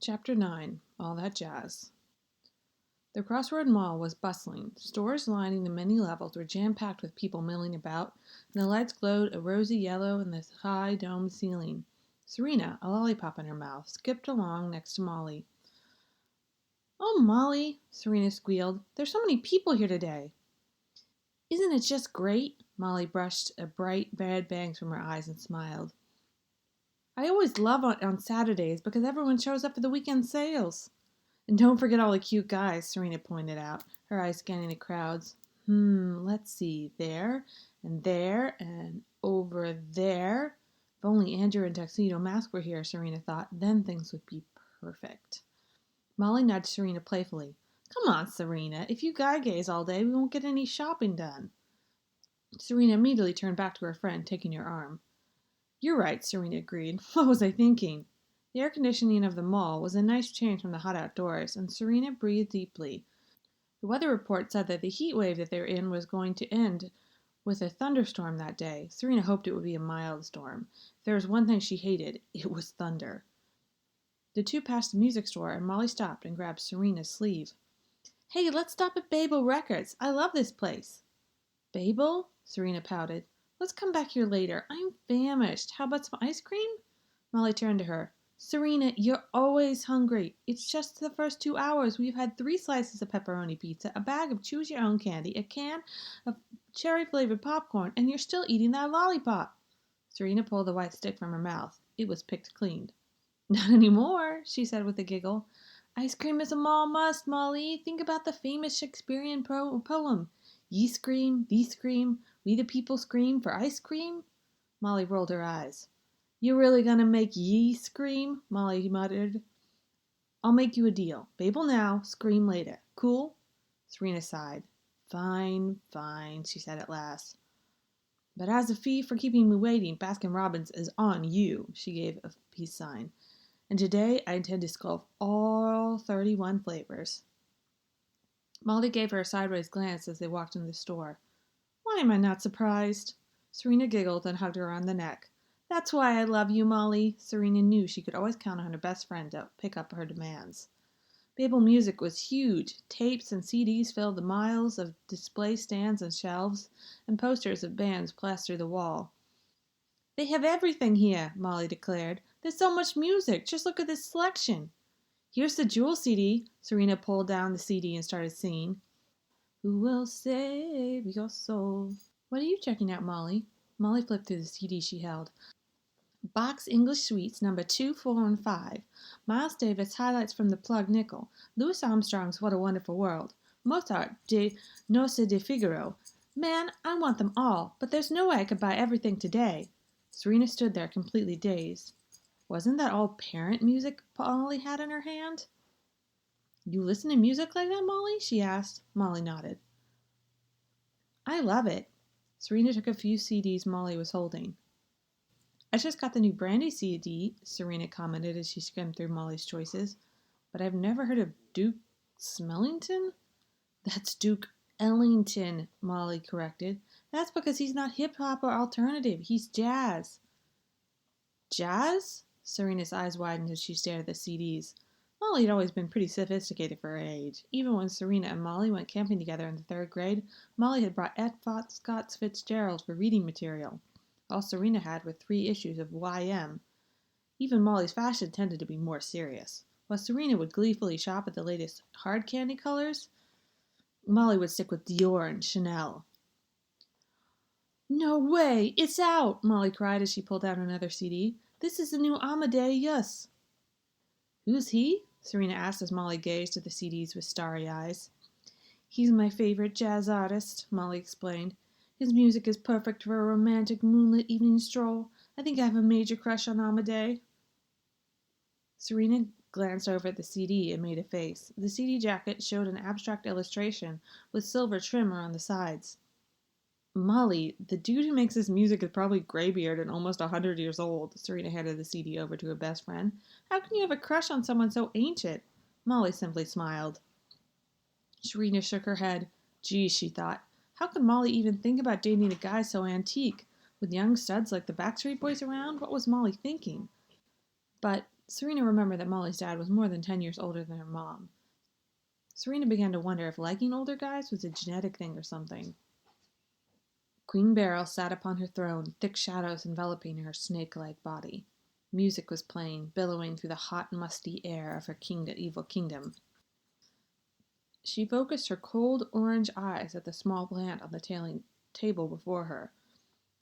Chapter 9, All That Jazz. The Crossroad Mall was bustling. Stores lining the many levels were jam-packed with people milling about, and the lights glowed a rosy yellow in the high domed ceiling. Serena, a lollipop in her mouth, skipped along next to Molly. "Oh, Molly," Serena squealed, "there's so many people here today." "Isn't it just great?" Molly brushed a bright red bangs from her eyes and smiled. "I always love on Saturdays because everyone shows up for the weekend sales." "And don't forget all the cute guys," Serena pointed out, her eyes scanning the crowds. Let's see. There, and over there. If only Andrew and Tuxedo Mask were here, Serena thought, then things would be perfect. Molly nudged Serena playfully. "Come on, Serena. If you guy gaze all day, we won't get any shopping done." Serena immediately turned back to her friend, taking her arm. "You're right," Serena agreed. "What was I thinking?" The air conditioning of the mall was a nice change from the hot outdoors, and Serena breathed deeply. The weather report said that the heat wave that they're in was going to end with a thunderstorm that day. Serena hoped it would be a mild storm. If there was one thing she hated, it was thunder. The two passed the music store, and Molly stopped and grabbed Serena's sleeve. "Hey, let's stop at Babel Records. I love this place." "Babel?" Serena pouted. "Let's come back here later. I'm famished. How about some ice cream?" Molly turned to her. "Serena, you're always hungry. It's just the first 2 hours. We've had 3 slices of pepperoni pizza, a bag of choose-your-own candy, a can of cherry-flavored popcorn, and you're still eating that lollipop." Serena pulled the white stick from her mouth. It was picked clean. "Not anymore," she said with a giggle. "Ice cream is a mall must, Molly. Think about the famous Shakespearean poem. Ye scream, thee scream, we the people scream for ice cream." Molly rolled her eyes. "You're really gonna make ye scream?" Molly muttered. "I'll make you a deal. Babel now, scream later. Cool?" Serena sighed. Fine, she said at last. "But as a fee for keeping me waiting, Baskin-Robbins is on you." She gave a peace sign. "And today I intend to sculpt all 31 flavors." Molly gave her a sideways glance as they walked into the store. "Why am I not surprised?" Serena giggled and hugged her on the neck. "That's why I love you, Molly." Serena knew she could always count on her best friend to pick up her demands. Babel Music was huge. Tapes and CDs filled the miles of display stands and shelves, and posters of bands plastered the wall. "They have everything here," Molly declared. "There's so much music. Just look at this selection." "Here's the Jewel CD." Serena pulled down the CD and started singing. "Who will save your soul?" "What are you checking out, Molly?" Molly flipped through the CD she held. "Bach's English Suites, No. 2, 4, and 5. Miles Davis, Highlights from the Plug Nickel. Louis Armstrong's What a Wonderful World. Mozart, De Noce de Figaro. Man, I want them all, but there's no way I could buy everything today." Serena stood there completely dazed. Wasn't that all parent music Molly had in her hand? "You listen to music like that, Molly?" she asked. Molly nodded. "I love it." Serena took a few CDs Molly was holding. "I just got the new Brandy CD," Serena commented as she skimmed through Molly's choices. "But I've never heard of Duke Smellington?" "That's Duke Ellington," Molly corrected. "That's because he's not hip-hop or alternative. He's jazz." "Jazz?" Serena's eyes widened as she stared at the CDs. Molly had always been pretty sophisticated for her age. Even when Serena and Molly went camping together in the 3rd grade, Molly had brought F. Scott Fitzgerald for reading material. All Serena had were 3 issues of YM. Even Molly's fashion tended to be more serious. While Serena would gleefully shop at the latest hard candy colors, Molly would stick with Dior and Chanel. "No way! It's out!" Molly cried as she pulled out another CD. "This is the new Amadeus." "Who's he?" Serena asked as Molly gazed at the CDs with starry eyes. "He's my favorite jazz artist," Molly explained. "His music is perfect for a romantic moonlit evening stroll. I think I have a major crush on Amadeus." Serena glanced over at the CD and made a face. The CD jacket showed an abstract illustration with silver trim around the sides. "Molly, the dude who makes this music is probably graybeard and almost 100 years old." Serena handed the CD over to her best friend. "How can you have a crush on someone so ancient?" Molly simply smiled. Serena shook her head. Geez, she thought. How could Molly even think about dating a guy so antique? With young studs like the Backstreet Boys around, what was Molly thinking? But Serena remembered that Molly's dad was more than 10 years older than her mom. Serena began to wonder if liking older guys was a genetic thing or something. Queen Beryl sat upon her throne, thick shadows enveloping her snake-like body. Music was playing, billowing through the hot, musty air of her evil kingdom. She focused her cold orange eyes at the small plant on the table before her.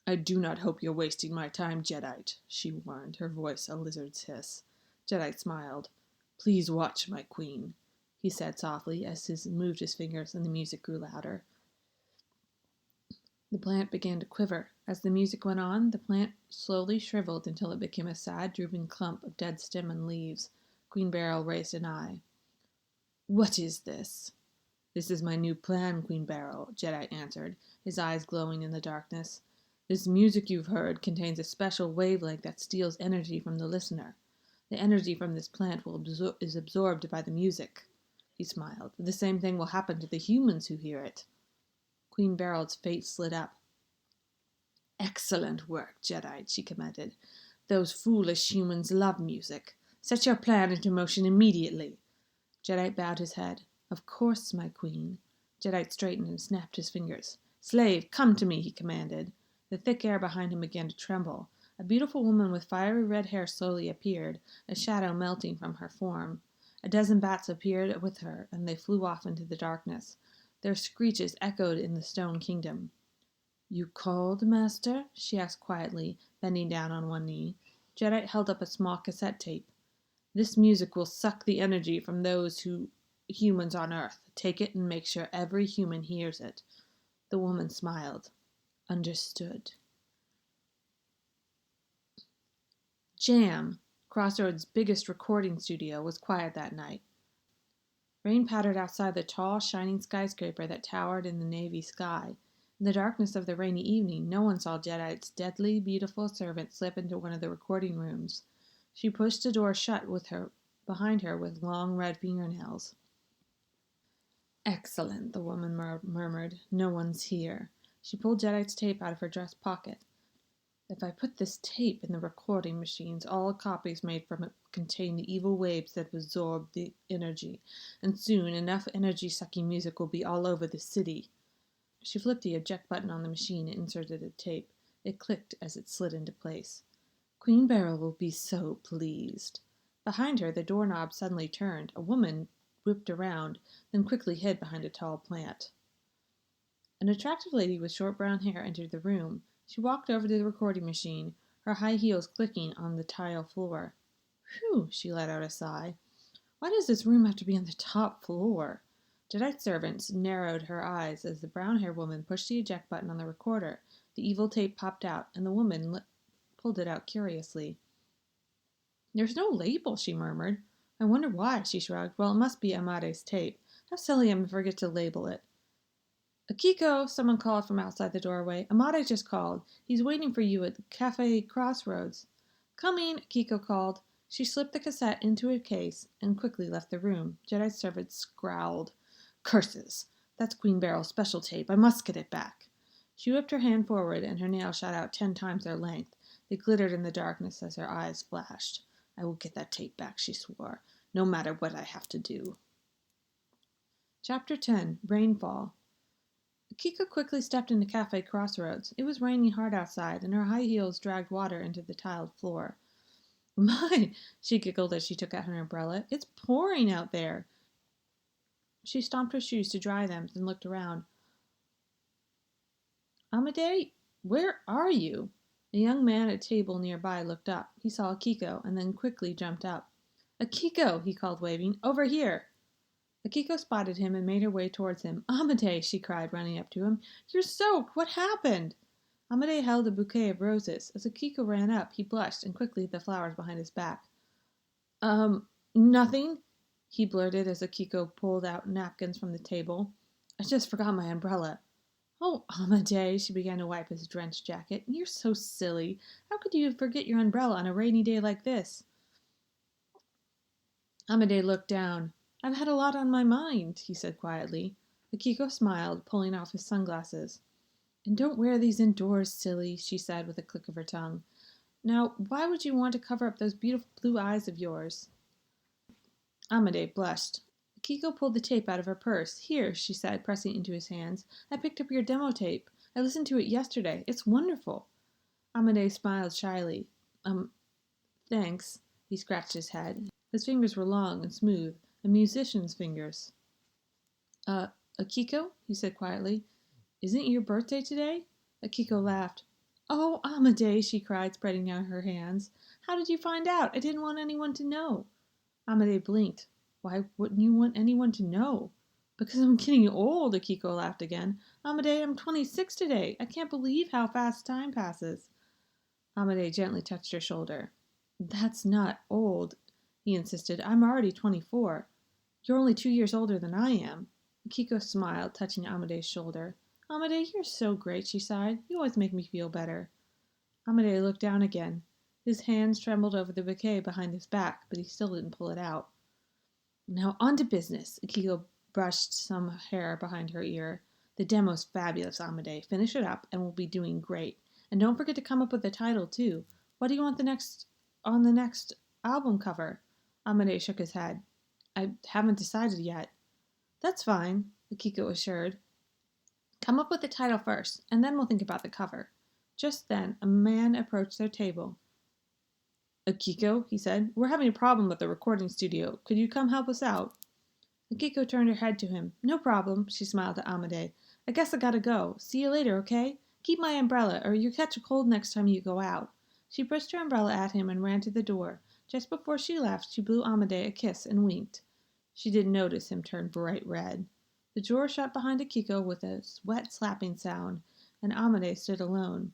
"I do not hope you're wasting my time, Jedi," she warned, her voice a lizard's hiss. Jedi smiled. "Please watch, my queen," he said softly as he moved his fingers and the music grew louder. The plant began to quiver. As the music went on, the plant slowly shriveled until it became a sad, drooping clump of dead stem and leaves. Queen Beryl raised an eye. "What is this?" "This is my new plan, Queen Beryl," Jedi answered, his eyes glowing in the darkness. "This music you've heard contains a special wavelength that steals energy from the listener. The energy from this plant is absorbed by the music." He smiled. "The same thing will happen to the humans who hear it." Queen Beryl's face lit up. "Excellent work, Jedi," she commended. "Those foolish humans love music. Set your plan into motion immediately." Jedi bowed his head. "Of course, my queen." Jedi straightened and snapped his fingers. "Slave, come to me," he commanded. The thick air behind him began to tremble. A beautiful woman with fiery red hair slowly appeared, a shadow melting from her form. A dozen bats appeared with her, and they flew off into the darkness. Their screeches echoed in the stone kingdom. "You called, master?" she asked quietly, bending down on one knee. Jedi held up a small cassette tape. "This music will suck the energy from those humans on Earth. Take it and make sure every human hears it." The woman smiled. "Understood." Jam, Crossroads' biggest recording studio, was quiet that night. Rain pattered outside the tall, shining skyscraper that towered in the navy sky. In the darkness of the rainy evening, no one saw Jedi's deadly, beautiful servant slip into one of the recording rooms. She pushed the door shut behind her with long red fingernails. "Excellent," the woman murmured. "No one's here." She pulled Jedi's tape out of her dress pocket. "If I put this tape in the recording machines, all copies made from it contain the evil waves that absorb the energy, and soon enough energy-sucking music will be all over the city." She flipped the eject button on the machine and inserted a tape. It clicked as it slid into place. "Queen Beryl will be so pleased." Behind her, the doorknob suddenly turned. A woman whipped around, then quickly hid behind a tall plant. An attractive lady with short brown hair entered the room. She walked over to the recording machine, her high heels clicking on the tile floor. "Phew," she let out a sigh. "Why does this room have to be on the top floor?" Jedi's servants narrowed her eyes as the brown-haired woman pushed the eject button on the recorder. The evil tape popped out, and the woman pulled it out curiously. "There's no label," she murmured. "I wonder why," she shrugged. "Well, it must be Amade's tape. How silly I am to forget to label it." "Akiko," someone called from outside the doorway. "Amade just called. He's waiting for you at the Cafe Crossroads." "Coming," Akiko called. She slipped the cassette into a case and quickly left the room. Jedi's servants growled. "Curses! That's Queen Beryl's special tape. I must get it back." She whipped her hand forward, and her nails shot out 10 times their length. They glittered in the darkness as her eyes flashed. "I will get that tape back," she swore, "no matter what I have to do." Chapter 10. Rainfall. Akiko quickly stepped into Cafe Crossroads. It was raining hard outside, and her high heels dragged water into the tiled floor. "My!" she giggled as she took out her umbrella. "It's pouring out there." She stomped her shoes to dry them, then looked around. "Amade, where are you?" A young man at a table nearby looked up. He saw Akiko, and then quickly jumped up. "Akiko," he called, waving. "Over here." Akiko spotted him and made her way towards him. "Amade," she cried, running up to him. "You're soaked! What happened?" Amade held a bouquet of roses. As Akiko ran up, he blushed and quickly hid the flowers behind his back. Nothing," he blurted as Akiko pulled out napkins from the table. "I just forgot my umbrella." "Oh, Amade," she began to wipe his drenched jacket. "You're so silly. How could you forget your umbrella on a rainy day like this?" Amade looked down. "I've had a lot on my mind," he said quietly. Akiko smiled, pulling off his sunglasses. "And don't wear these indoors, silly," she said with a click of her tongue. Now, why would you want to cover up those beautiful blue eyes of yours? Amade blushed. Akiko pulled the tape out of her purse. Here, she said, pressing it into his hands. I picked up your demo tape. I listened to it yesterday. It's wonderful. Amade smiled shyly. Thanks. He scratched his head. His fingers were long and smooth, a musician's fingers. Akiko, he said quietly, isn't it your birthday today? Akiko laughed. Oh, Amade, she cried, spreading out her hands. How did you find out? I didn't want anyone to know. Amade blinked. Why wouldn't you want anyone to know? Because I'm getting old, Akiko laughed again. Amade, I'm 26 today. I can't believe how fast time passes. Amade gently touched her shoulder. That's not old, he insisted. I'm already 24. You're only 2 years older than I am. Akiko smiled, touching Amade's shoulder. Amade, you're so great, she sighed. You always make me feel better. Amade looked down again. His hands trembled over the bouquet behind his back, but he still didn't pull it out. Now on to business. Akiko brushed some hair behind her ear. The demo's fabulous, Amade. Finish it up, and we'll be doing great. And don't forget to come up with a title, too. What do you want on the next album cover? Amade shook his head. I haven't decided yet. That's fine, Akiko assured. Come up with the title first, and then we'll think about the cover. Just then, a man approached their table. Akiko, he said, we're having a problem with the recording studio. Could you come help us out? Akiko turned her head to him. No problem, she smiled at Amade. I guess I gotta go. See you later, okay? Keep my umbrella, or you'll catch a cold next time you go out. She pushed her umbrella at him and ran to the door. Just before she left, she blew Amade a kiss and winked. She didn't notice him turn bright red. The drawer shut behind Akiko with a wet slapping sound, and Amade stood alone.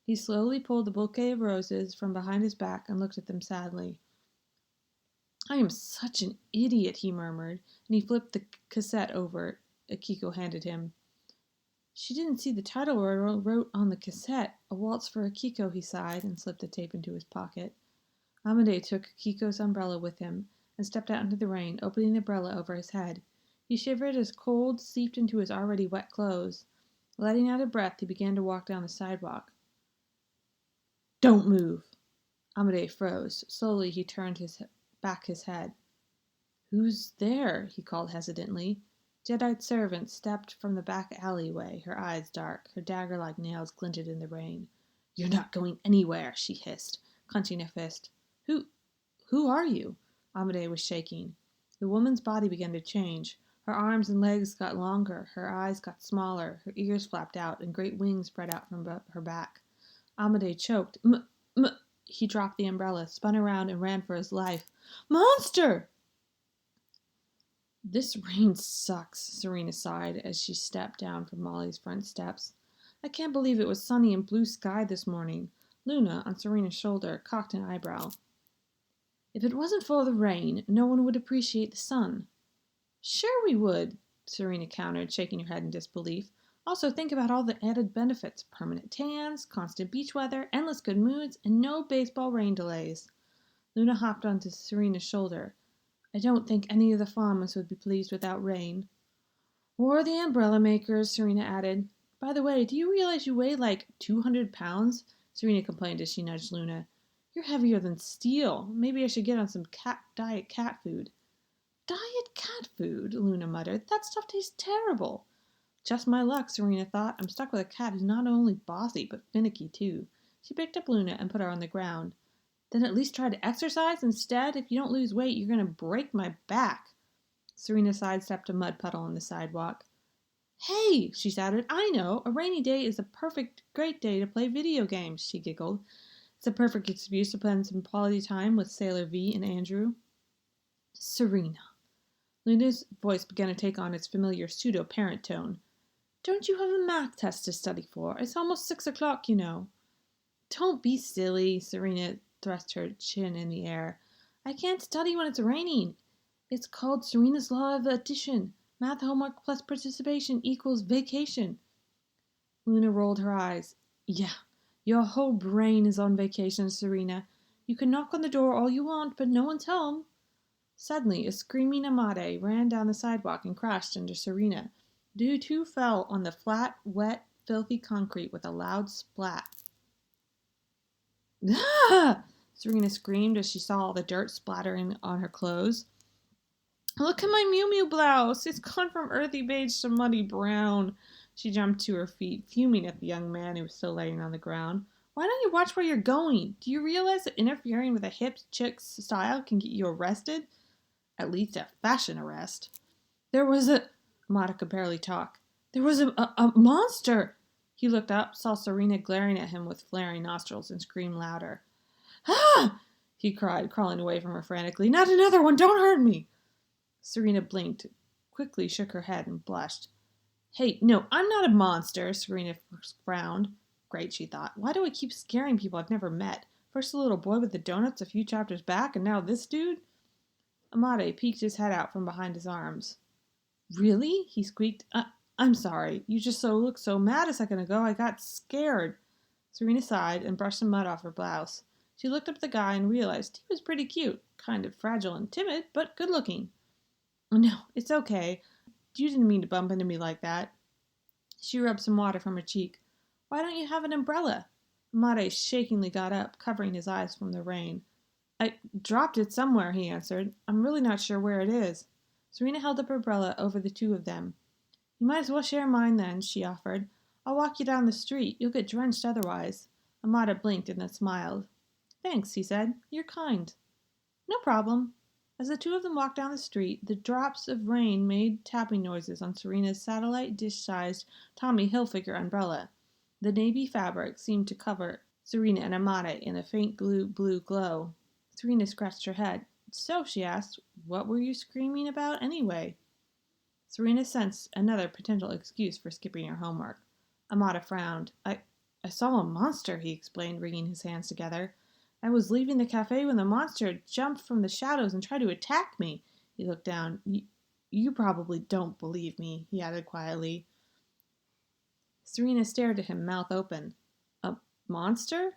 He slowly pulled the bouquet of roses from behind his back and looked at them sadly. I am such an idiot, he murmured, and he flipped the cassette over Akiko handed him. She didn't see the title wrote on the cassette. A waltz for Akiko, he sighed, and slipped the tape into his pocket. Amade took Akiko's umbrella with him and stepped out into the rain, opening the umbrella over his head. He shivered as cold seeped into his already wet clothes. Letting out a breath, he began to walk down the sidewalk. Don't move! Amade froze. Slowly he turned his head. Who's there? He called hesitantly. Jadeite's servant stepped from the back alleyway, her eyes dark, her dagger-like nails glinted in the rain. You're not going anywhere, she hissed, clenching a fist. Who are you? Amade was shaking. The woman's body began to change. Her arms and legs got longer, her eyes got smaller, her ears flapped out, and great wings spread out from her back. Amade choked. He dropped the umbrella, spun around, and ran for his life. Monster! This rain sucks, Serena sighed as she stepped down from Molly's front steps. I can't believe it was sunny and blue sky this morning. Luna, on Serena's shoulder, cocked an eyebrow. If it wasn't for the rain, no one would appreciate the sun. Sure we would, Serena countered, shaking her head in disbelief. Also, think about all the added benefits. Permanent tans, constant beach weather, endless good moods, and no baseball rain delays. Luna hopped onto Serena's shoulder. I don't think any of the farmers would be pleased without rain. Or the umbrella makers, Serena added. By the way, do you realize you weigh like 200 pounds? Serena complained as she nudged Luna. You're heavier than steel. Maybe I should get on some diet cat food. Diet cat food? Luna muttered. That stuff tastes terrible. Just my luck, Serena thought. I'm stuck with a cat who's not only bossy, but finicky, too. She picked up Luna and put her on the ground. Then at least try to exercise instead. If you don't lose weight, you're going to break my back. Serena sidestepped a mud puddle on the sidewalk. Hey, she shouted, I know. A rainy day is a great day to play video games, she giggled. It's a perfect excuse to spend some quality time with Sailor V and Andrew. Serena. Luna's voice began to take on its familiar pseudo-parent tone. Don't you have a math test to study for? It's almost 6 o'clock, you know. Don't be silly, Serena thrust her chin in the air. I can't study when it's raining. It's called Serena's Law of Addition. Math homework plus participation equals vacation. Luna rolled her eyes. Yeah, your whole brain is on vacation, Serena. You can knock on the door all you want, but no one's home. Suddenly, a screaming Amade ran down the sidewalk and crashed into Serena. The two fell on the flat, wet, filthy concrete with a loud splat. Ah! Serena screamed as she saw all the dirt splattering on her clothes. Look at my Mew Mew blouse. It's gone from earthy beige to muddy brown. She jumped to her feet, fuming at the young man who was still laying on the ground. Why don't you watch where you're going? Do you realize that interfering with a hip chick's style can get you arrested? At least a fashion arrest. There was a... Amada could barely talk. There was a monster! He looked up, saw Serena glaring at him with flaring nostrils, and screamed louder. Ah! He cried, crawling away from her frantically. Not another one! Don't hurt me! Serena blinked, quickly shook her head, and blushed. Hey, no, I'm not a monster, Serena frowned. Great, she thought. Why do I keep scaring people I've never met? First the little boy with the donuts a few chapters back, and now this dude? Amade peeked his head out from behind his arms. Really? He squeaked. I'm sorry. You just looked so mad a second ago. I got scared. Serena sighed and brushed some mud off her blouse. She looked up at the guy and realized he was pretty cute. Kind of fragile and timid, but good looking. No, it's okay. You didn't mean to bump into me like that. She rubbed some water from her cheek. Why don't you have an umbrella? Amade shakingly got up, covering his eyes from the rain. I dropped it somewhere, he answered. I'm really not sure where it is. Serena held up her umbrella over the two of them. You might as well share mine then, she offered. I'll walk you down the street. You'll get drenched otherwise. Amada blinked and then smiled. Thanks, he said. You're kind. No problem. As the two of them walked down the street, the drops of rain made tapping noises on Serena's satellite dish-sized Tommy Hilfiger umbrella. The navy fabric seemed to cover Serena and Amada in a faint blue glow. Serena scratched her head. So, she asked, what were you screaming about anyway? Serena sensed another potential excuse for skipping her homework. Amada frowned. I saw a monster, he explained, wringing his hands together. I was leaving the cafe when the monster jumped from the shadows and tried to attack me. He looked down. You probably don't believe me, he added quietly. Serena stared at him, mouth open. A monster?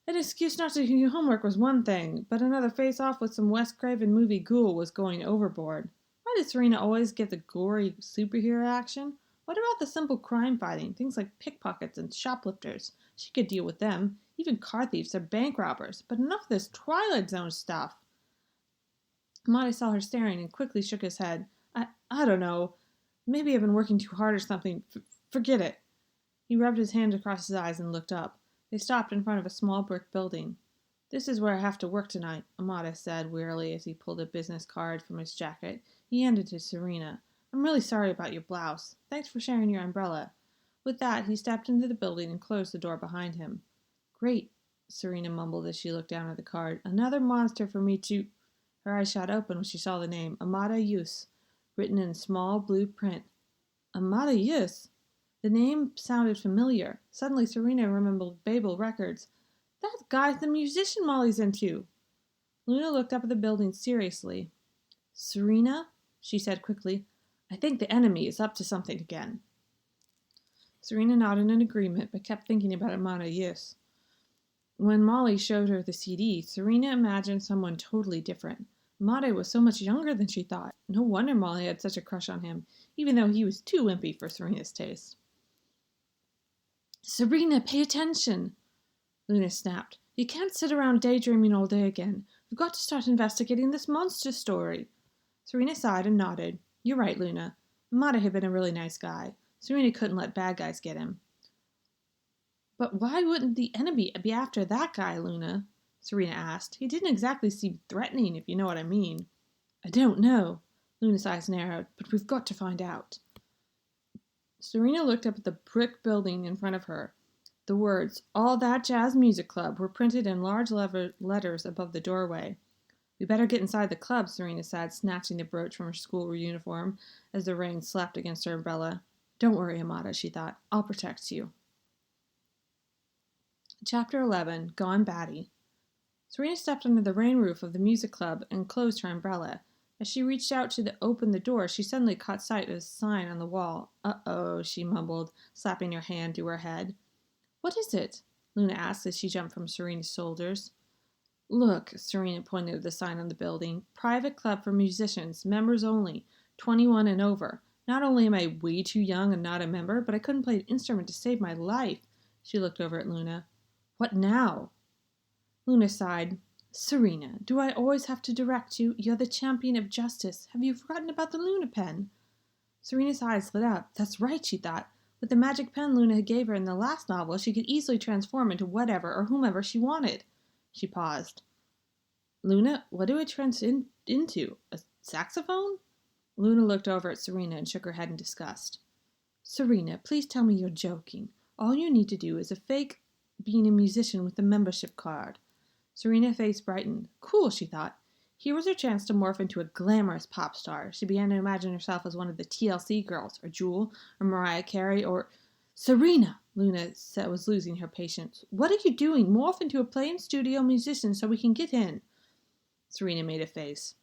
An excuse not to do homework was one thing, but another face-off with some Wes Craven movie ghoul was going overboard. Why did Serena always get the gory superhero action? What about the simple crime fighting, things like pickpockets and shoplifters? She could deal with them, even car thieves or bank robbers, but enough of this Twilight Zone stuff. Amade saw her staring and quickly shook his head. I don't know. Maybe I've been working too hard or something. Forget it. He rubbed his hand across his eyes and looked up. They stopped in front of a small brick building. This is where I have to work tonight, Amada said wearily as he pulled a business card from his jacket. He handed it to Serena. I'm really sorry about your blouse. Thanks for sharing your umbrella. With that, he stepped into the building and closed the door behind him. Great, Serena mumbled as she looked down at the card. Another monster for me to... Her eyes shot open when she saw the name, Amada Yus, written in small blue print. Amada Yus? The name sounded familiar. Suddenly, Serena remembered Babel Records. That guy's the musician Molly's into. Luna looked up at the building seriously. Serena, she said quickly, I think the enemy is up to something again. Serena nodded in agreement, but kept thinking about Amada Yus. When Molly showed her the CD, Serena imagined someone totally different. Amade was so much younger than she thought. No wonder Molly had such a crush on him, even though he was too wimpy for Serena's taste. Serena, pay attention, Luna snapped. You can't sit around daydreaming all day again. We've got to start investigating this monster story. Serena sighed and nodded. You're right, Luna. Amade had been a really nice guy. Serena couldn't let bad guys get him. But why wouldn't the enemy be after that guy, Luna? Serena asked. He didn't exactly seem threatening, if you know what I mean. I don't know. Luna's eyes narrowed, but we've got to find out. Serena looked up at the brick building in front of her. The words, All That Jazz Music Club, were printed in large letters above the doorway. We better get inside the club, Serena said, snatching the brooch from her school uniform as the rain slapped against her umbrella. Don't worry, Amada, she thought. I'll protect you. Chapter 11, Gone Batty. Serena stepped under the rain roof of the music club and closed her umbrella. As she reached out to open the door, she suddenly caught sight of a sign on the wall. Uh-oh, she mumbled, slapping her hand to her head. What is it? Luna asked as she jumped from Serena's shoulders. Look, Serena pointed at the sign on the building. Private club for musicians, members only, 21 and over. Not only am I way too young and not a member, but I couldn't play an instrument to save my life. She looked over at Luna. What now? Luna sighed. Serena, do I always have to direct you? You're the champion of justice. Have you forgotten about the Luna pen? Serena's eyes lit up. That's right, she thought. With the magic pen Luna gave her in the last novel, she could easily transform into whatever or whomever she wanted. She paused. Luna, what do I into? A saxophone? Luna looked over at Serena and shook her head in disgust. Serena, please tell me you're joking. All you need to do is a fake being a musician with a membership card. Serena's face brightened. Cool, she thought. Here was her chance to morph into a glamorous pop star. She began to imagine herself as one of the TLC girls, or Jewel, or Mariah Carey, or... Serena, Luna was losing her patience. What are you doing? Morph into a plain studio musician so we can get in. Serena made a face.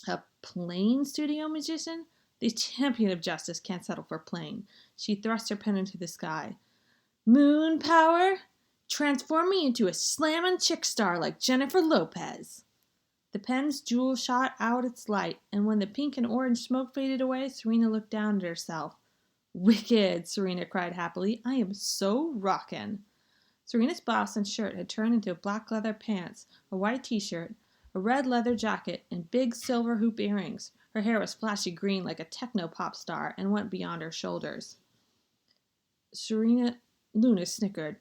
A plain studio musician? The champion of justice can't settle for plain. She thrust her pen into the sky. Moon power? Transform me into a slammin' chick star like Jennifer Lopez. The pen's jewel shot out its light, and when the pink and orange smoke faded away, Serena looked down at herself. Wicked, Serena cried happily. I am so rockin'. Serena's blouse and shirt had turned into black leather pants, a white t-shirt, a red leather jacket, and big silver hoop earrings. Her hair was flashy green like a techno pop star and went beyond her shoulders. Luna snickered.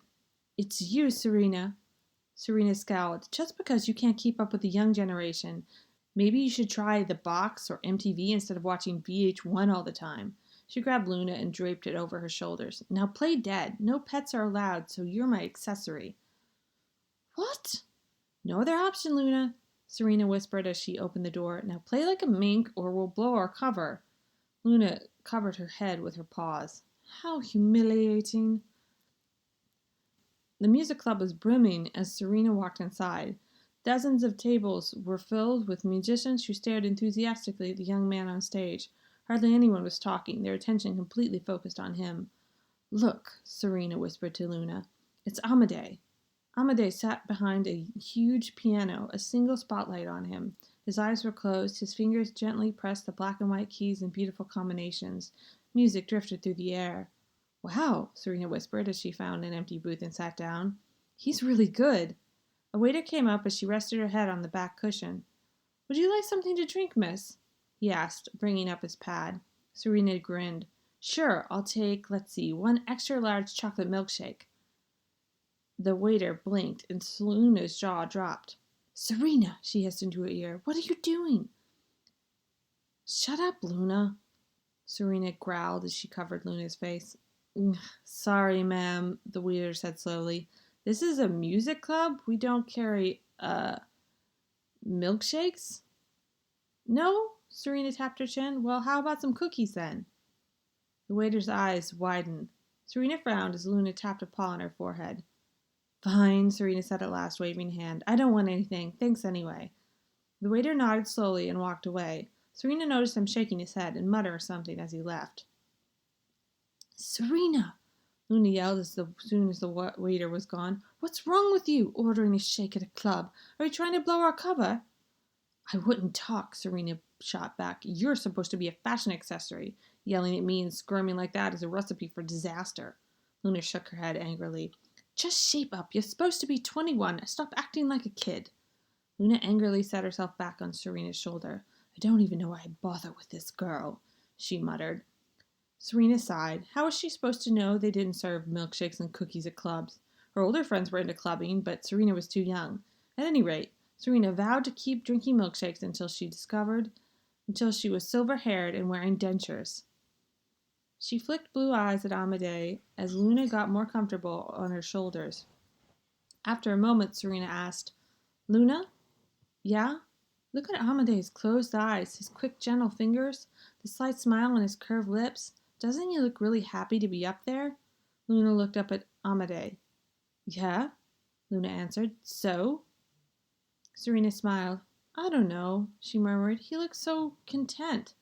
It's you, Serena. Serena scowled. Just because you can't keep up with the young generation, maybe you should try The Box or MTV instead of watching VH1 all the time. She grabbed Luna and draped it over her shoulders. Now play dead. No pets are allowed, so you're my accessory. What? No other option, Luna, Serena whispered as she opened the door. Now play like a mink or we'll blow our cover. Luna covered her head with her paws. How humiliating. The music club was brimming as Serena walked inside. Dozens of tables were filled with musicians who stared enthusiastically at the young man on stage. Hardly anyone was talking, their attention completely focused on him. Look, Serena whispered to Luna. It's Amadei. Amadei sat behind a huge piano, a single spotlight on him. His eyes were closed, his fingers gently pressed the black and white keys in beautiful combinations. Music drifted through the air. Wow, Serena whispered as she found an empty booth and sat down. He's really good. A waiter came up as she rested her head on the back cushion. Would you like something to drink, miss? He asked, bringing up his pad. Serena grinned. Sure, I'll take, one extra large chocolate milkshake. The waiter blinked and Luna's jaw dropped. Serena, she hissed into her ear, what are you doing? Shut up, Luna, Serena growled as she covered Luna's face. Sorry, ma'am, the waiter said slowly. This is a music club. We don't carry, milkshakes? No? Serena tapped her chin. Well, how about some cookies then? The waiter's eyes widened. Serena frowned as Luna tapped a paw on her forehead. Fine, Serena said at last, waving a hand. I don't want anything. Thanks anyway. The waiter nodded slowly and walked away. Serena noticed him shaking his head and mutter something as he left. Serena, Luna yelled as soon as the waiter was gone. What's wrong with you, ordering a shake at a club? Are you trying to blow our cover? I wouldn't talk, Serena shot back. You're supposed to be a fashion accessory. Yelling at me and squirming like that is a recipe for disaster. Luna shook her head angrily. Just shape up. You're supposed to be 21. Stop acting like a kid. Luna angrily set herself back on Serena's shoulder. I don't even know why I bother with this girl, she muttered. Serena sighed. How was she supposed to know they didn't serve milkshakes and cookies at clubs? Her older friends were into clubbing, but Serena was too young. At any rate, Serena vowed to keep drinking milkshakes until she was silver-haired and wearing dentures. She flicked blue eyes at Amadei as Luna got more comfortable on her shoulders. After a moment, Serena asked, Luna? Yeah? Look at Amadei's closed eyes, his quick, gentle fingers, the slight smile on his curved lips. Doesn't he look really happy to be up there? Luna looked up at Amadei. Yeah? Luna answered. So? Serena smiled. I don't know, she murmured. He looks so content.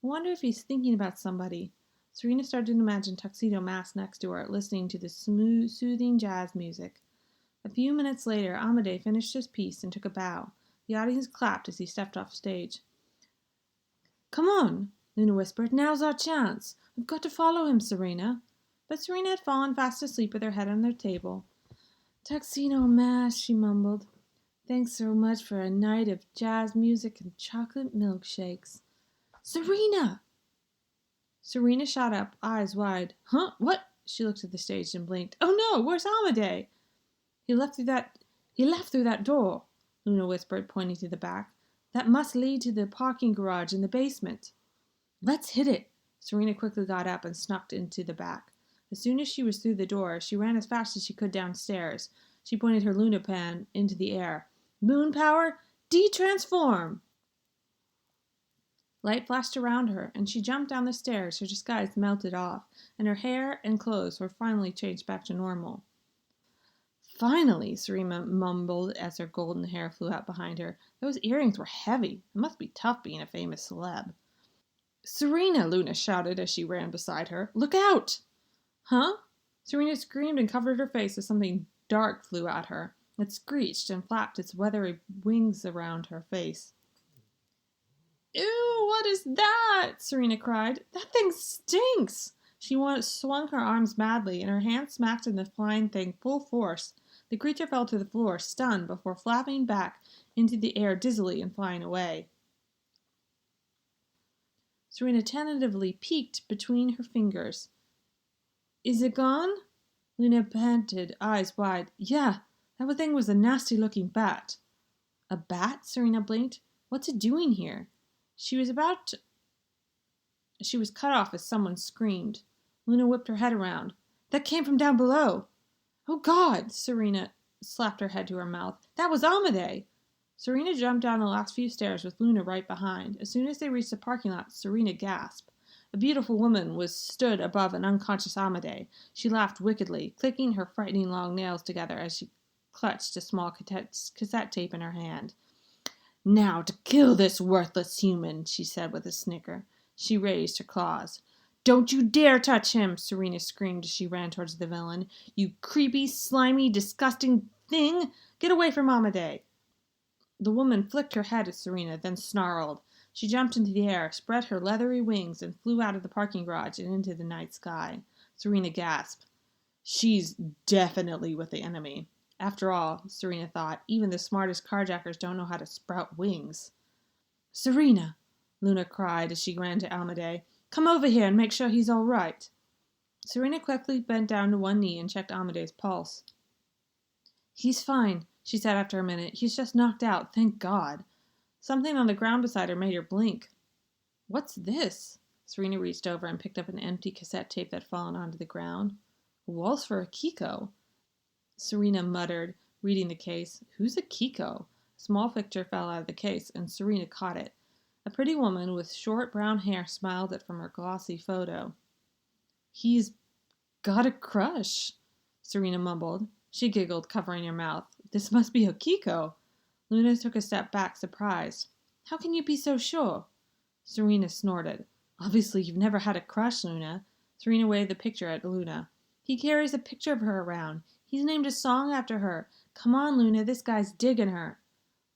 I wonder if he's thinking about somebody. Serena started to imagine Tuxedo Mask next to her, listening to the smooth, soothing jazz music. A few minutes later, Amadei finished his piece and took a bow. The audience clapped as he stepped off stage. Come on, Luna whispered. Now's our chance. We've got to follow him, Serena. But Serena had fallen fast asleep with her head on the table. Tuxedo Mask, she mumbled. Thanks so much for a night of jazz music and chocolate milkshakes. Serena! Serena shot up, eyes wide. Huh? What? She looked at the stage and blinked. Oh no, where's Amadei? He left through that door, Luna whispered, pointing to the back. That must lead to the parking garage in the basement. Let's hit it. Serena quickly got up and snuck into the back. As soon as she was through the door, she ran as fast as she could downstairs. She pointed her Luna pan into the air. Moon power, de-transform! Light flashed around her, and she jumped down the stairs. Her disguise melted off, and her hair and clothes were finally changed back to normal. Finally, Serena mumbled as her golden hair flew out behind her. Those earrings were heavy. It must be tough being a famous celeb. Serena, Luna shouted as she ran beside her. Look out! Huh? Serena screamed and covered her face as something dark flew at her. It screeched and flapped its weathery wings around her face. Ew, what is that? Serena cried. That thing stinks! She swung her arms madly, and her hand smacked in the flying thing full force. The creature fell to the floor, stunned, before flapping back into the air dizzily and flying away. Serena tentatively peeked between her fingers. Is it gone? Luna panted, eyes wide. Yeah, that thing was a nasty-looking bat. A bat? Serena blinked. What's it doing here? She was cut off as someone screamed. Luna whipped her head around. That came from down below. Oh, God! Serena slapped her head to her mouth. That was Amadei! Serena jumped down the last few stairs with Luna right behind. As soon as they reached the parking lot, Serena gasped. A beautiful woman stood above an unconscious Amadei. She laughed wickedly, clicking her frightening long nails together as she clutched a small cassette tape in her hand. Now to kill this worthless human, she said with a snicker. She raised her claws. Don't you dare touch him, Serena screamed as she ran towards the villain. You creepy, slimy, disgusting thing! Get away from Amadei! The woman flicked her head at Serena, then snarled. She jumped into the air, spread her leathery wings, and flew out of the parking garage and into the night sky. Serena gasped. She's definitely with the enemy. After all, Serena thought, even the smartest carjackers don't know how to sprout wings. Serena, Luna cried as she ran to Amadei. Come over here and make sure he's all right. Serena quickly bent down to one knee and checked Amadei's pulse. He's fine, she said after a minute. He's just knocked out, thank God. Something on the ground beside her made her blink. What's this? Serena reached over and picked up an empty cassette tape that had fallen onto the ground. A waltz for Akiko. Serena muttered, reading the case. Who's Akiko? A small picture fell out of the case, and Serena caught it. A pretty woman with short brown hair smiled at from her glossy photo. He's got a crush, Serena mumbled. She giggled, covering her mouth. This must be Akiko. Luna took a step back, surprised. How can you be so sure? Serena snorted. Obviously you've never had a crush, Luna. Serena waved the picture at Luna. He carries a picture of her around. He's named a song after her. Come on, Luna, this guy's digging her.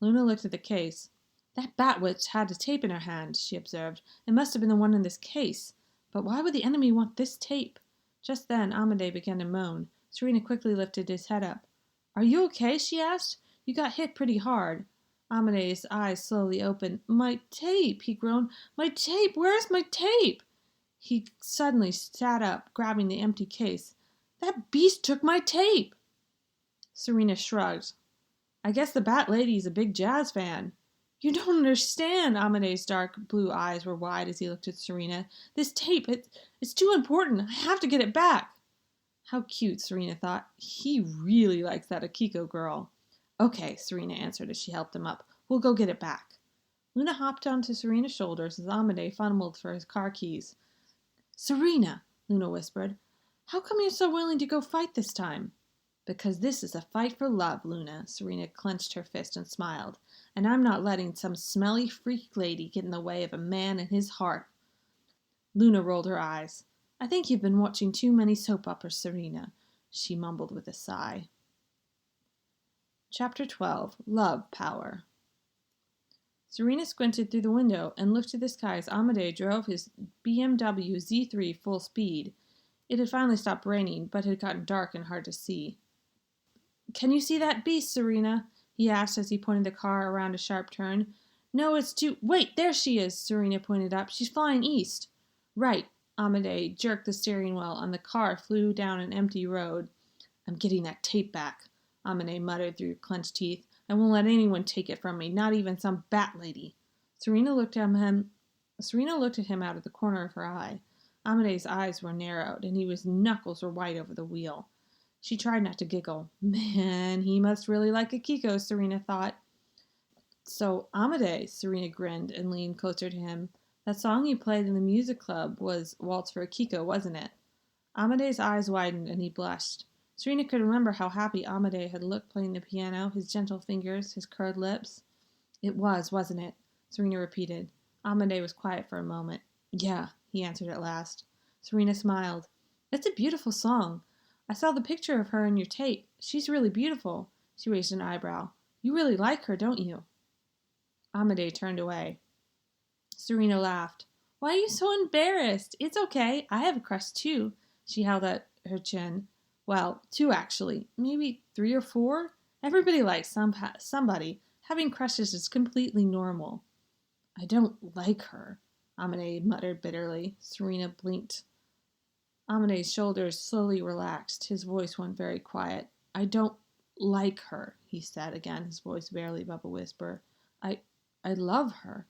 Luna looked at the case. That bat witch had a tape in her hand, she observed. It must have been the one in this case. But why would the enemy want this tape? Just then, Amadei began to moan. Serena quickly lifted his head up. Are you okay? She asked. You got hit pretty hard. Amadei's eyes slowly opened. My tape, he groaned. My tape! Where's my tape? He suddenly sat up, grabbing the empty case. That beast took my tape! Serena shrugged. I guess the Bat Lady's a big jazz fan. You don't understand. Amadei's dark blue eyes were wide as he looked at Serena. This tape, it's too important. I have to get it back. How cute, Serena thought. He really likes that Akiko girl. Okay, Serena answered as she helped him up. We'll go get it back. Luna hopped onto Serena's shoulders as Amadei fumbled for his car keys. Serena, Luna whispered, how come you're so willing to go fight this time? Because this is a fight for love, Luna. Serena clenched her fist and smiled. And I'm not letting some smelly freak lady get in the way of a man and his heart. Luna rolled her eyes. I think you've been watching too many soap operas, Serena, she mumbled with a sigh. Chapter 12. Love Power. Serena squinted through the window and looked to the sky as Amadei drove his BMW Z3 full speed. It had finally stopped raining, but had gotten dark and hard to see. Can you see that beast, Serena? He asked as he pointed the car around a sharp turn. No, it's too... Wait, there she is, Serena pointed up. She's flying east. Right. Amade jerked the steering wheel, and the car flew down an empty road. I'm getting that tape back, Amade muttered through clenched teeth. I won't let anyone take it from me, not even some bat lady. Serena looked at him out of the corner of her eye. Amade's eyes were narrowed, and his knuckles were white over the wheel. She tried not to giggle. Man, he must really like Akiko, Serena thought. So, Amade, Serena grinned and leaned closer to him. That song you played in the music club was Waltz for Akiko, wasn't it? Amade's eyes widened, and he blushed. Serena could remember how happy Amade had looked playing the piano, his gentle fingers, his curled lips. It was, wasn't it? Serena repeated. Amade was quiet for a moment. Yeah, he answered at last. Serena smiled. It's a beautiful song. I saw the picture of her in your tape. She's really beautiful. She raised an eyebrow. You really like her, don't you? Amade turned away. Serena laughed. Why are you so embarrassed? It's okay. I have a crush too. She held out her chin. Well, 2 actually. Maybe 3 or 4. Everybody likes somebody. Having crushes is completely normal. I don't like her, Amade muttered bitterly. Serena blinked. Amade's shoulders slowly relaxed. His voice went very quiet. I don't like her, he said again, his voice barely above a whisper. I love her.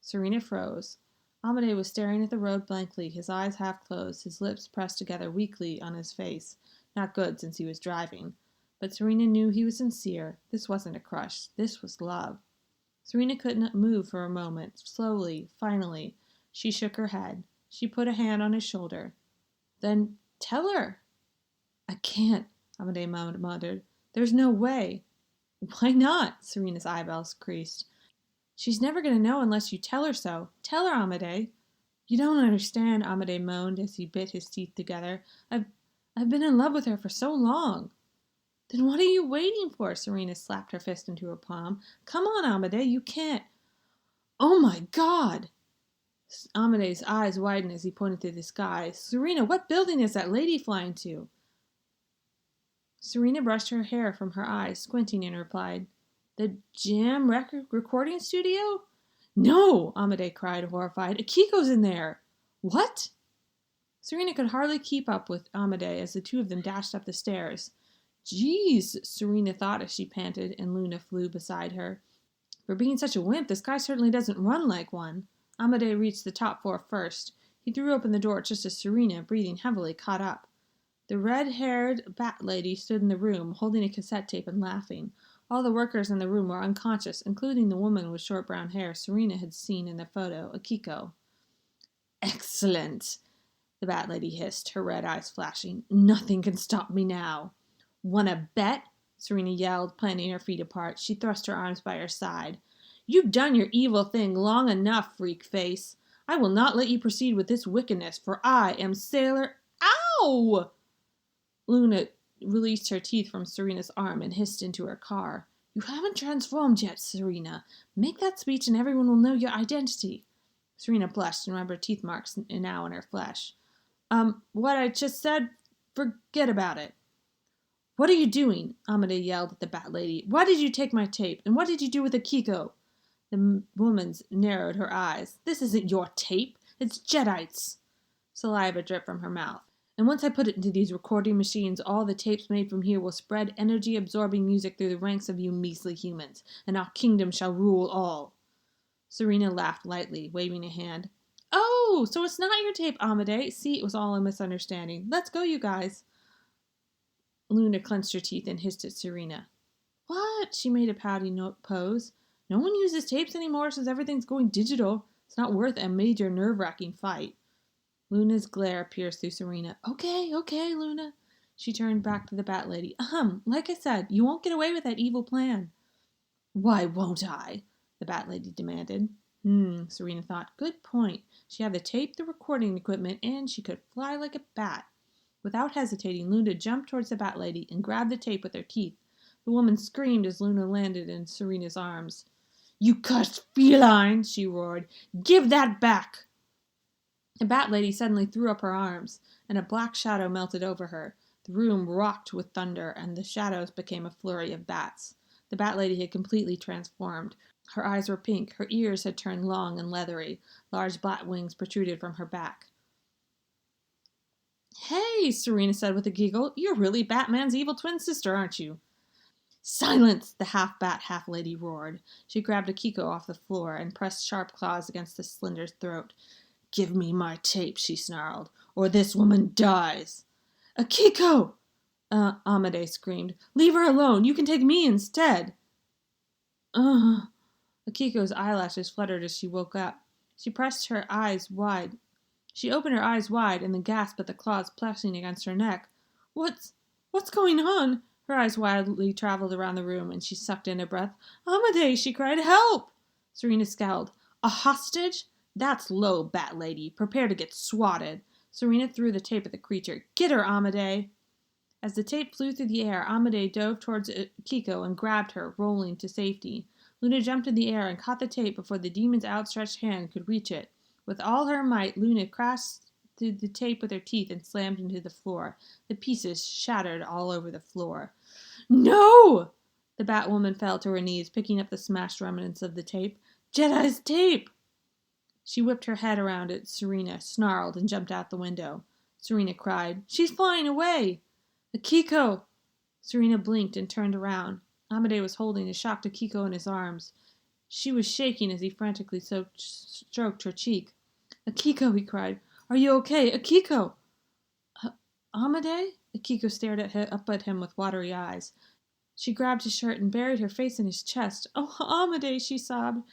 Serena froze. Amade was staring at the road blankly, his eyes half closed, his lips pressed together weakly on his face. Not good, since he was driving. But Serena knew he was sincere. This wasn't a crush. This was love. Serena couldn't move for a moment. Slowly, finally, she shook her head. She put a hand on his shoulder. Then tell her. I can't, Amade muttered. There's no way. Why not? Serena's eyebrows creased. She's never going to know unless you tell her so. Tell her, Amade. You don't understand, Amade moaned as he bit his teeth together. I've been in love with her for so long. Then what are you waiting for? Serena slapped her fist into her palm. Come on, Amade, you can't. Oh my God! Amade's eyes widened as he pointed to the sky. Serena, what building is that lady flying to? Serena brushed her hair from her eyes, squinting, and replied, The Jam recording studio? No, Amade cried, horrified. Akiko's in there. What? Serena could hardly keep up with Amade as the two of them dashed up the stairs. Geez, Serena thought as she panted and Luna flew beside her. For being such a wimp, this guy certainly doesn't run like one. Amade reached the top floor first. He threw open the door just as Serena, breathing heavily, caught up. The red-haired bat lady stood in the room, holding a cassette tape and laughing. All the workers in the room were unconscious, including the woman with short brown hair Serena had seen in the photo, Akiko. Excellent, the bat lady hissed, her red eyes flashing. Nothing can stop me now. Wanna bet? Serena yelled, planting her feet apart. She thrust her arms by her side. You've done your evil thing long enough, freak face. I will not let you proceed with this wickedness, for I am Sailor... Ow! Luna released her teeth from Serena's arm and hissed into her car. You haven't transformed yet, Serena. Make that speech and everyone will know your identity. Serena blushed and rubbed her teeth marks now in her flesh. What I just said, forget about it. What are you doing? Amade yelled at the bat lady. Why did you take my tape? And what did you do with Akiko? The woman's narrowed her eyes. This isn't your tape. It's Jedites. Saliva dripped from her mouth. And once I put it into these recording machines, all the tapes made from here will spread energy-absorbing music through the ranks of you measly humans, and our kingdom shall rule all. Serena laughed lightly, waving a hand. Oh, so it's not your tape, Amade. See, it was all a misunderstanding. Let's go, you guys. Luna clenched her teeth and hissed at Serena. What? She made a pouty pose. No one uses tapes anymore since everything's going digital. It's not worth a major nerve-wracking fight. Luna's glare pierced through Serena. Okay, Luna. She turned back to the bat lady. Like I said, you won't get away with that evil plan. Why won't I? The bat lady demanded. Serena thought. Good point. She had the tape, the recording equipment, and she could fly like a bat. Without hesitating, Luna jumped towards the bat lady and grabbed the tape with her teeth. The woman screamed as Luna landed in Serena's arms. You cursed feline, she roared. Give that back! The bat lady suddenly threw up her arms, and a black shadow melted over her. The room rocked with thunder, and the shadows became a flurry of bats. The Bat Lady had completely transformed. Her eyes were pink, her ears had turned long and leathery, large black wings protruded from her back. "Hey," Serena said with a giggle, "you're really Batman's evil twin sister, aren't you?" "Silence!" the half-bat, half-lady roared. She grabbed Akiko off the floor and pressed sharp claws against the Slender's throat. "Give me my tape," she snarled, "or this woman dies." "Akiko!" Amade screamed. "Leave her alone! You can take me instead!" Ugh. Akiko's eyelashes fluttered as she woke up. She opened her eyes wide in the gasp at the claws pressing against her neck. What's going on?" Her eyes wildly traveled around the room, and she sucked in a breath. "Amade!" she cried. "Help!" Serena scowled. "A hostage? That's low, Bat Lady. Prepare to get swatted." Serena threw the tape at the creature. "Get her, Amade!" As the tape flew through the air, Amade dove towards Akiko and grabbed her, rolling to safety. Luna jumped in the air and caught the tape before the demon's outstretched hand could reach it. With all her might, Luna crashed through the tape with her teeth and slammed into the floor. The pieces shattered all over the floor. "No!" The Batwoman fell to her knees, picking up the smashed remnants of the tape. "Jedi's tape!" She whipped her head around at Serena, snarled, and jumped out the window. Serena cried, "She's flying away!" "Akiko!" Serena blinked and turned around. Amade was holding a shocked Akiko in his arms. She was shaking as he frantically stroked her cheek. "Akiko!" he cried. "Are you okay? Akiko!" "Amade?" Akiko stared up at him with watery eyes. She grabbed his shirt and buried her face in his chest. "Oh, Amade!" she sobbed,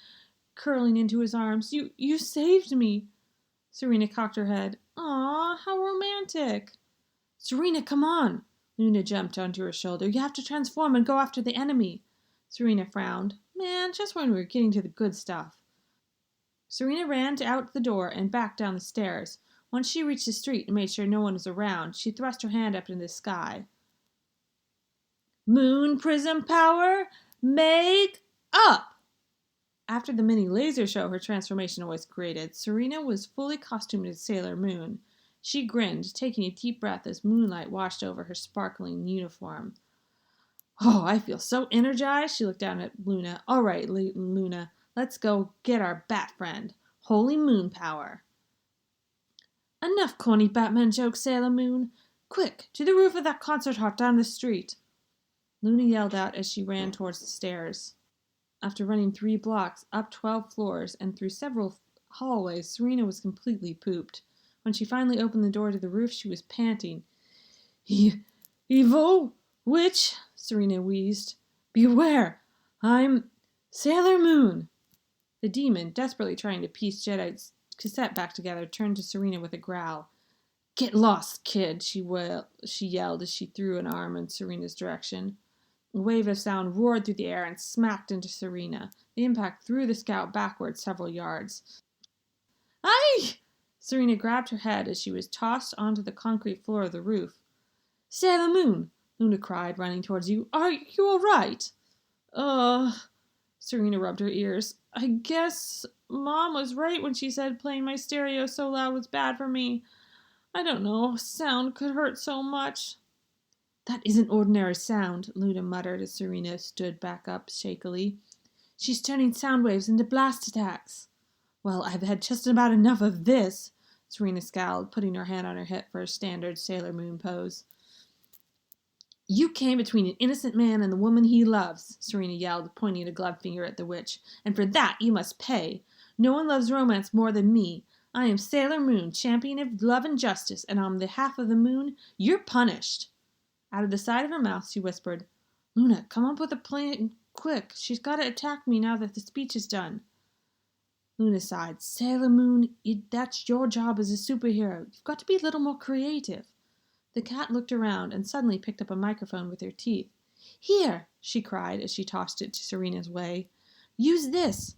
curling into his arms. You saved me!" Serena cocked her head. "Aw, how romantic!" "Serena, come on!" Luna jumped onto her shoulder. "You have to transform and go after the enemy." Serena frowned. "Man, just when we were getting to the good stuff." Serena ran out the door and back down the stairs. Once she reached the street and made sure no one was around, she thrust her hand up into the sky. "Moon prism power, make up!" After the mini laser show her transformation voice created, Serena was fully costumed as Sailor Moon. She grinned, taking a deep breath as moonlight washed over her sparkling uniform. "Oh, I feel so energized." She looked down at Luna. "All right, Luna, let's go get our bat friend. Holy moon power." "Enough corny Batman jokes, Sailor Moon. Quick, to the roof of that concert hall down the street." Luna yelled out as she ran towards the stairs. After running 3 blocks, up 12 floors, and through several hallways, Serena was completely pooped. When she finally opened the door to the roof, she was panting. "Evil witch," Serena wheezed. "Beware! I'm Sailor Moon." The demon, desperately trying to piece Jedi's cassette back together, turned to Serena with a growl. "Get lost, kid," she yelled as she threw an arm in Serena's direction. A wave of sound roared through the air and smacked into Serena. The impact threw the scout backwards several yards. "Aye!" Serena grabbed her head as she was tossed onto the concrete floor of the roof. "Sailor Moon!" Luna cried, running towards you. "Are you all right?" Serena rubbed her ears. "I guess Mom was right when she said playing my stereo so loud was bad for me. I don't know, sound could hurt so much." "That isn't ordinary sound," Luna muttered as Serena stood back up shakily. "She's turning sound waves into blast attacks." "Well, I've had just about enough of this." Serena scowled, putting her hand on her hip for a standard Sailor Moon pose. "You came between an innocent man and the woman he loves," Serena yelled, pointing a gloved finger at the witch. "And for that you must pay. No one loves romance more than me. I am Sailor Moon, champion of love and justice, and on behalf of the moon, you're punished." Out of the side of her mouth, she whispered, "Luna, come up with a plan quick. She's got to attack me now that the speech is done." Luna sighed. "Sailor Moon, that's your job as a superhero. You've got to be a little more creative." The cat looked around and suddenly picked up a microphone with her teeth. "Here," she cried as she tossed it to Serena's way. "Use this."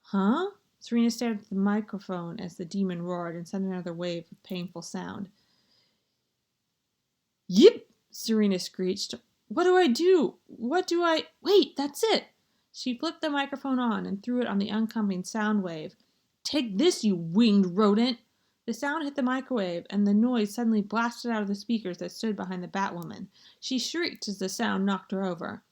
"Huh?" Serena stared at the microphone as the demon roared and sent another wave of painful sound. "Yip!" Serena screeched. "What do I do? Wait, that's it!" She flipped the microphone on and threw it on the oncoming sound wave. "Take this, you winged rodent!" The sound hit the microwave, and the noise suddenly blasted out of the speakers that stood behind the Batwoman. She shrieked as the sound knocked her over.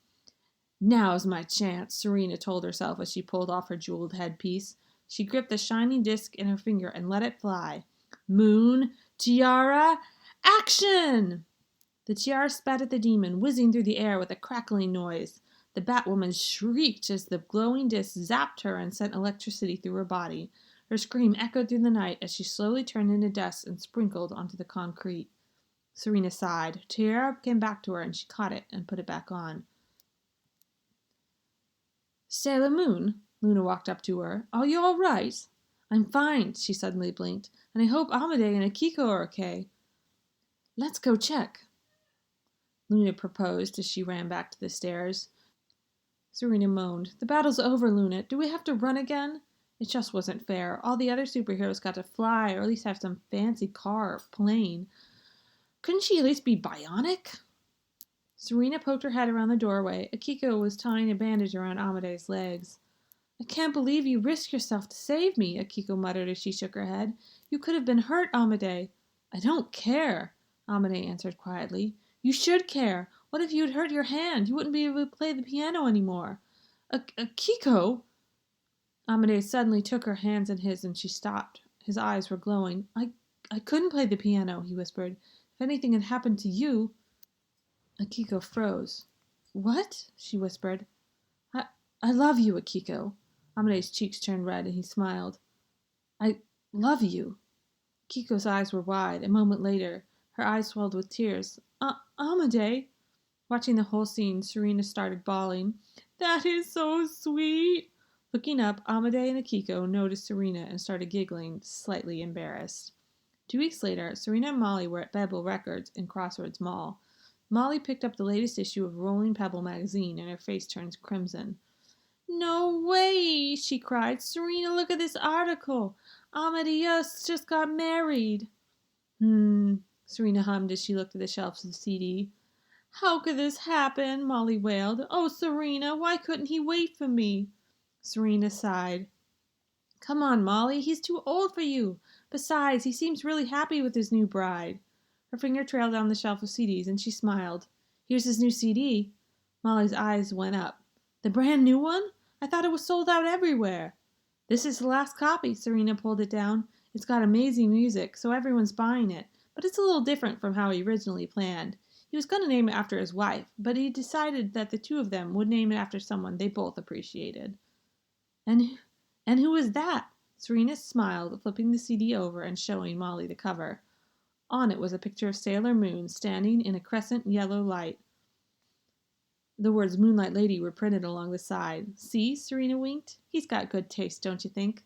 Now's my chance, Serena told herself as she pulled off her jeweled headpiece. She gripped the shining disc in her finger and let it fly. Moon, tiara, action! The tiara spat at the demon, whizzing through the air with a crackling noise. The Batwoman shrieked as the glowing disc zapped her and sent electricity through her body. Her scream echoed through the night as she slowly turned into dust and sprinkled onto the concrete. Serena sighed. Tiara came back to her and she caught it and put it back on. Sailor Moon, Luna walked up to her. Are you all right? I'm fine, she suddenly blinked, and I hope Amade and Akiko are okay. Let's go check, Luna proposed as she ran back to the stairs. Serena moaned. The battle's over, Luna. Do we have to run again? It just wasn't fair. All the other superheroes got to fly, or at least have some fancy car or plane. Couldn't she at least be bionic? Serena poked her head around the doorway. Akiko was tying a bandage around Amade's legs. I can't believe you risked yourself to save me, Akiko muttered as she shook her head. You could have been hurt, Amade. I don't care, Amade answered quietly. You should care. What if you had hurt your hand? You wouldn't be able to play the piano anymore. Akiko? Amade suddenly took her hands in his and she stopped. His eyes were glowing. I couldn't play the piano, he whispered. If anything had happened to you... Akiko froze. What? She whispered. I love you, Akiko. Amade's cheeks turned red and he smiled. I love you. Akiko's eyes were wide. A moment later, her eyes swelled with tears. Amade? Watching the whole scene, Serena started bawling. That is so sweet. Looking up, Amade and Akiko noticed Serena and started giggling, slightly embarrassed. 2 weeks later, Serena and Molly were at Pebble Records in Crossroads Mall. Molly picked up the latest issue of Rolling Pebble magazine and her face turned crimson. No way, she cried. Serena, look at this article. Amadeus just got married. Serena hummed as she looked at the shelves of the CD. How could this happen? Molly wailed. Oh, Serena, why couldn't he wait for me? Serena sighed. Come on, Molly, he's too old for you. Besides, he seems really happy with his new bride. Her finger trailed down the shelf of CDs and she smiled. Here's his new CD. Molly's eyes went up. The brand new one? I thought it was sold out everywhere. This is the last copy, Serena pulled it down. It's got amazing music, so everyone's buying it. But it's a little different from how he originally planned. He was going to name it after his wife, but he decided that the two of them would name it after someone they both appreciated. And who is that? Serena smiled, flipping the CD over and showing Molly the cover. On it was a picture of Sailor Moon standing in a crescent yellow light. The words Moonlight Lady were printed along the side. See, Serena winked. He's got good taste, don't you think?